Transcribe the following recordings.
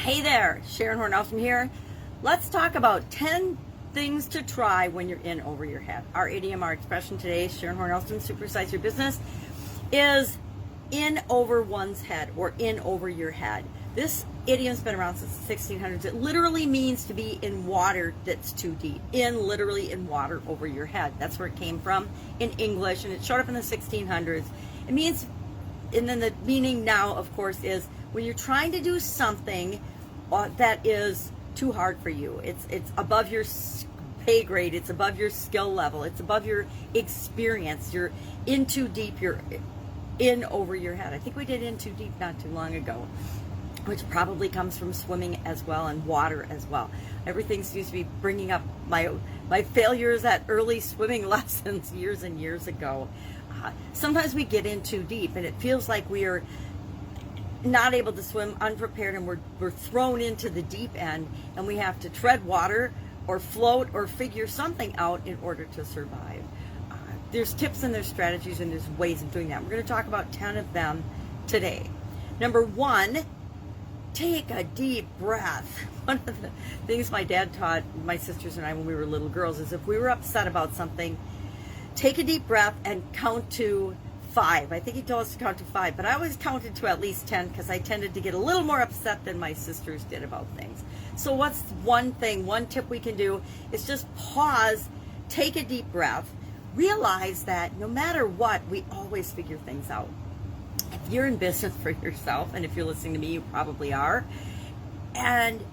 Hey there, Sharon Horne-Ellstrom here. Let's talk about 10 things to try when you're in over your head. Our idiom, our expression today, Sharon Horne-Ellstrom, supersize your business, is in over one's head or in over your head. This idiom's been around since the 1600s. It literally means to be in water that's too deep. Literally in water over your head. That's where it came from in English, and it showed up in the 1600s. It means, and then the meaning now, of course, is when you're trying to do something that is too hard for you. It's above your pay grade. It's above your skill level. It's above your experience. You're in too deep. You're in over your head. I think we did in too deep not too long ago, which probably comes from swimming as well and water as well. Everything seems to be bringing up my failures at early swimming lessons years and years ago. Sometimes we get in too deep and it feels like we are not able to swim, unprepared, and we're thrown into the deep end, and we have to tread water or float or figure something out in order to survive. There's tips and there's strategies and there's ways of doing that. We're going to talk about 10 of them today. Number one, take a deep breath. One of the things my dad taught my sisters and I when we were little girls is if we were upset about something, take a deep breath and count to 5. I think he told us to count to 5, but I always counted to at least 10 because I tended to get a little more upset than my sisters did about things. So what's one tip we can do is just pause, take a deep breath, realize that no matter what, we always figure things out. If you're in business for yourself, and if you're listening to me, you probably are, and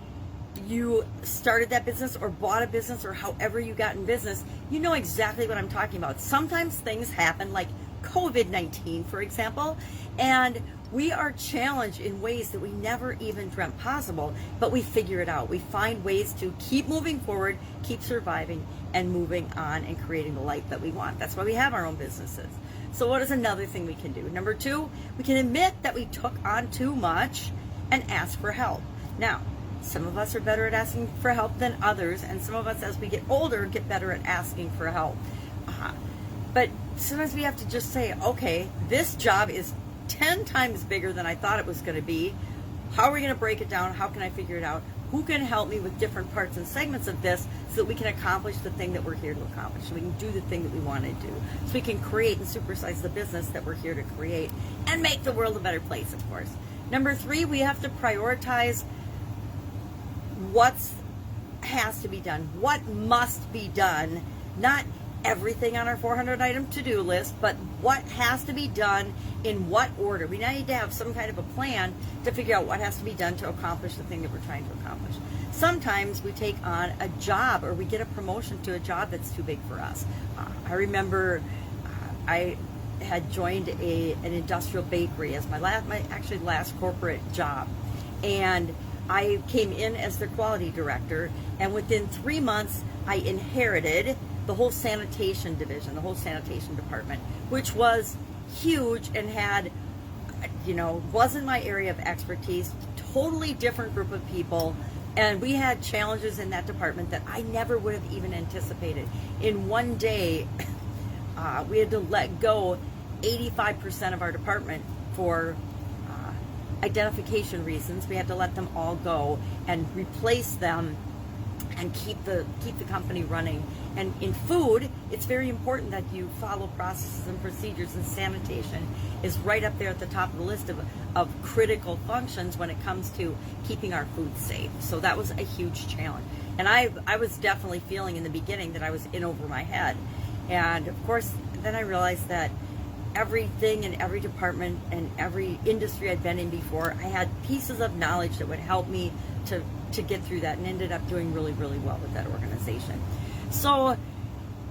you started that business or bought a business or however you got in business, you know exactly what I'm talking about. Sometimes things happen, like COVID-19, for example, and we are challenged in ways that we never even dreamt possible, but we figure it out. We find ways to keep moving forward, keep surviving, and moving on and creating the life that we want. That's why we have our own businesses. So what is another thing we can do? Number 2, we can admit that we took on too much and ask for help. Now, some of us are better at asking for help than others, and some of us, as we get older, get better at asking for help. But sometimes we have to just say, okay, this job is 10 times bigger than I thought it was going to be. How are we going to break it down? How can I figure it out? Who can help me with different parts and segments of this so that we can accomplish the thing that we're here to accomplish, so we can do the thing that we want to do, so we can create and supersize the business that we're here to create and make the world a better place, of course. Number 3, we have to prioritize what has to be done, what must be done, not everything on our 400 item to-do list, but what has to be done in what order. We now need to have some kind of a plan to figure out what has to be done to accomplish the thing that we're trying to accomplish. Sometimes we take on a job or we get a promotion to a job that's too big for us. I remember I had joined an industrial bakery as my last corporate job, and I came in as their quality director, and within 3 months I inherited the whole sanitation division, the whole sanitation department, which was huge and had, wasn't my area of expertise, totally different group of people, and we had challenges in that department that I never would have even anticipated. In one day, we had to let go 85% of our department for identification reasons. We had to let them all go and replace them and keep the company running. And in food, it's very important that you follow processes and procedures, and sanitation is right up there at the top of the list of critical functions when it comes to keeping our food safe. So that was a huge challenge. And I was definitely feeling in the beginning that I was in over my head. And of course, then I realized that everything in every department and every industry I'd been in before, I had pieces of knowledge that would help me to get through that, and ended up doing really, really well with that organization. So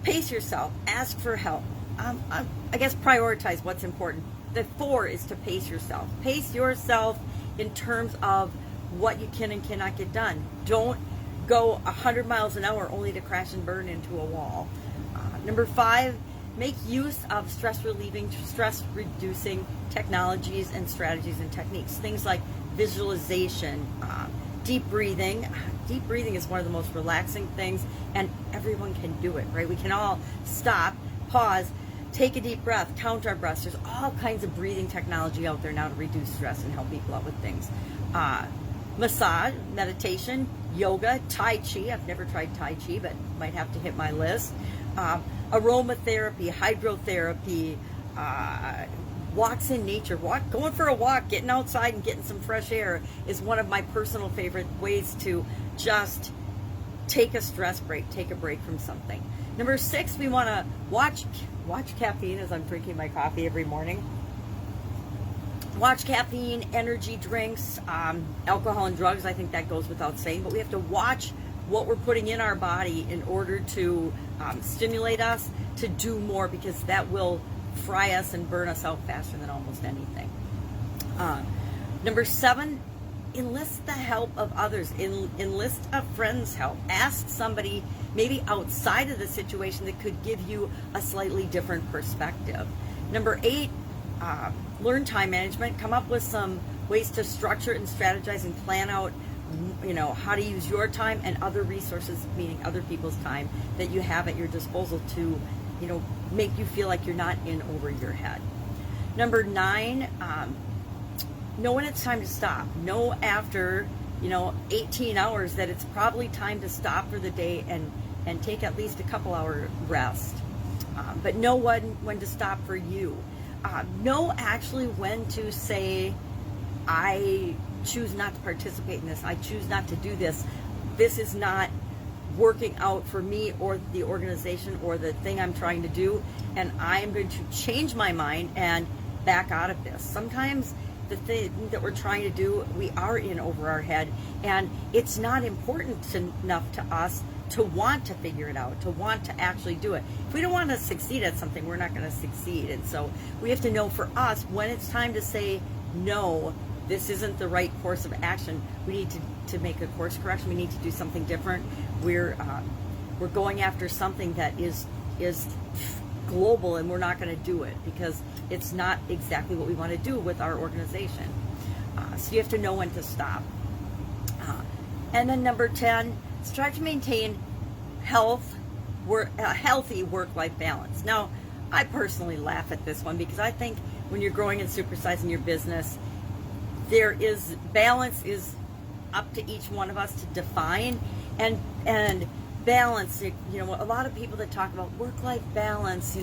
pace yourself, ask for help. I guess prioritize what's important. The 4 is to pace yourself. Pace yourself in terms of what you can and cannot get done. Don't go 100 miles an hour only to crash and burn into a wall. Number 5, make use of stress reducing technologies and strategies and techniques. Things like visualization, deep breathing. Deep breathing is one of the most relaxing things, and everyone can do it, right? We can all stop, pause, take a deep breath, count our breaths. There's all kinds of breathing technology out there now to reduce stress and help people out with things. massage, meditation, yoga, Tai Chi. I've never tried Tai Chi, but might have to hit my list. Aromatherapy, hydrotherapy, walks in nature. Going for a walk, getting outside and getting some fresh air is one of my personal favorite ways to just take a stress break, take a break from something. Number 6, we want to watch caffeine as I'm drinking my coffee every morning. Watch caffeine, energy drinks, alcohol and drugs. I think that goes without saying, but we have to watch what we're putting in our body in order to stimulate us to do more, because that will fry us and burn us out faster than almost anything. Number 7, enlist the help of others. Enlist a friend's help. Ask somebody maybe outside of the situation that could give you a slightly different perspective. Number 8, learn time management. Come up with some ways to structure and strategize and plan out, how to use your time and other resources, meaning other people's time that you have at your disposal to, make you feel like you're not in over your head. Number 9, know when it's time to stop. Know after, 18 hours that it's probably time to stop for the day and take at least a couple hour rest. But know when to stop for you. Know actually when to say, I choose not to participate in this. I choose not to do this. This is not working out for me or the organization or the thing I'm trying to do, and I am going to change my mind and back out of this. Sometimes the thing that we're trying to do, we are in over our head, and it's not important enough to us to want to figure it out, to want to actually do it. If we don't want to succeed at something, we're not going to succeed. And so we have to know for us when it's time to say, no, this isn't the right course of action. We need to make a course correction. We need to do something different. We're going after something that is global, and we're not going to do it because it's not exactly what we want to do with our organization. So you have to know when to stop. And then number 10, strive to maintain a healthy work-life balance. Now, I personally laugh at this one because I think when you're growing and supersizing your business, balance is up to each one of us to define, and balance, a lot of people that talk about work-life balance,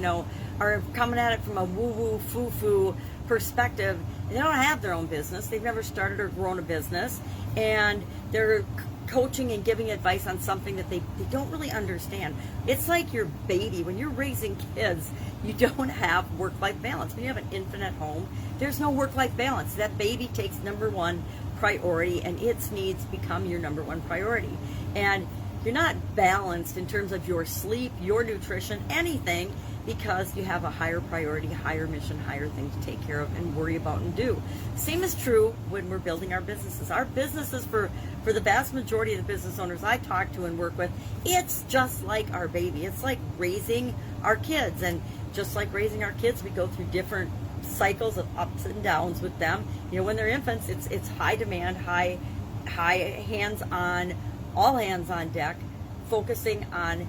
are coming at it from a woo-woo, foo-foo perspective. They don't have their own business. They've never started or grown a business, and they're coaching and giving advice on something that they don't really understand. It's like your baby. When you're raising kids, you don't have work-life balance. When you have an infant at home, there's no work-life balance. That baby takes number one priority, and its needs become your number one priority. And you're not balanced in terms of your sleep, your nutrition, anything, because you have a higher priority, higher mission, higher thing to take care of and worry about and do. Same is true when we're building our businesses. Our businesses, for the vast majority of the business owners I talk to and work with, it's just like our baby. It's like raising our kids. And just like raising our kids, we go through different cycles of ups and downs with them. When they're infants, it's high demand, high hands on, all hands on deck, focusing on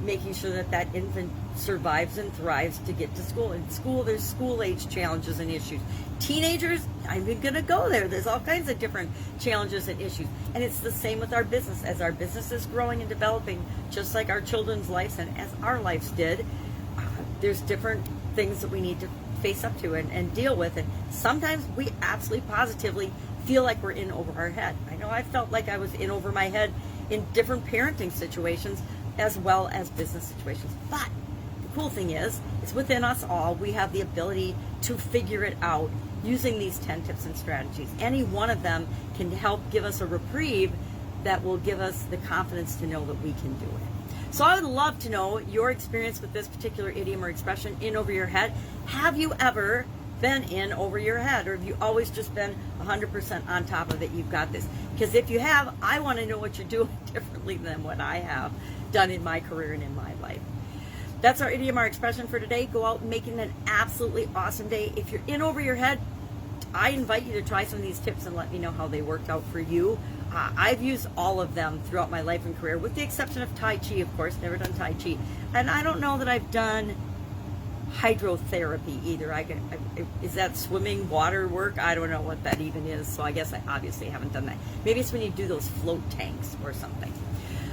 making sure that infant survives and thrives to get to school. In school, there's school-age challenges and issues. Teenagers, I'm even going to go there. There's all kinds of different challenges and issues. And it's the same with our business. As our business is growing and developing, just like our children's lives and as our lives did, there's different things that we need to face up to and deal with. And sometimes we absolutely positively feel like we're in over our head. I know I felt like I was in over my head in different parenting situations as well as business situations. But the cool thing is, it's within us all. We have the ability to figure it out using these 10 tips and strategies. Any one of them can help give us a reprieve that will give us the confidence to know that we can do it. So I would love to know your experience with this particular idiom or expression, in over your head. Have you ever been in over your head, or have you always just been 100% on top of it? You've got this. Because if you have, I want to know what you're doing differently than what I have done in my career and in my life. That's our idiom, our expression for today. Go out and make it an absolutely awesome day. If you're in over your head, I invite you to try some of these tips and let me know how they worked out for you. I've used all of them throughout my life and career, with the exception of Tai Chi, of course. Never done Tai Chi. And I don't know that I've done hydrotherapy either. Is that swimming, water work? I don't know what that even is, so I guess I obviously haven't done that. Maybe it's when you do those float tanks or something.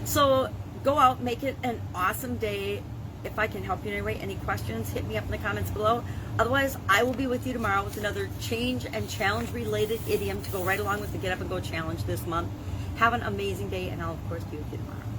So go out, make it an awesome day. If I can help you in any way, any questions, hit me up in the comments below. Otherwise, I will be with you tomorrow with another change and challenge related idiom to go right along with the Get Up and Go challenge this month. Have an amazing day, and I'll of course be with you tomorrow.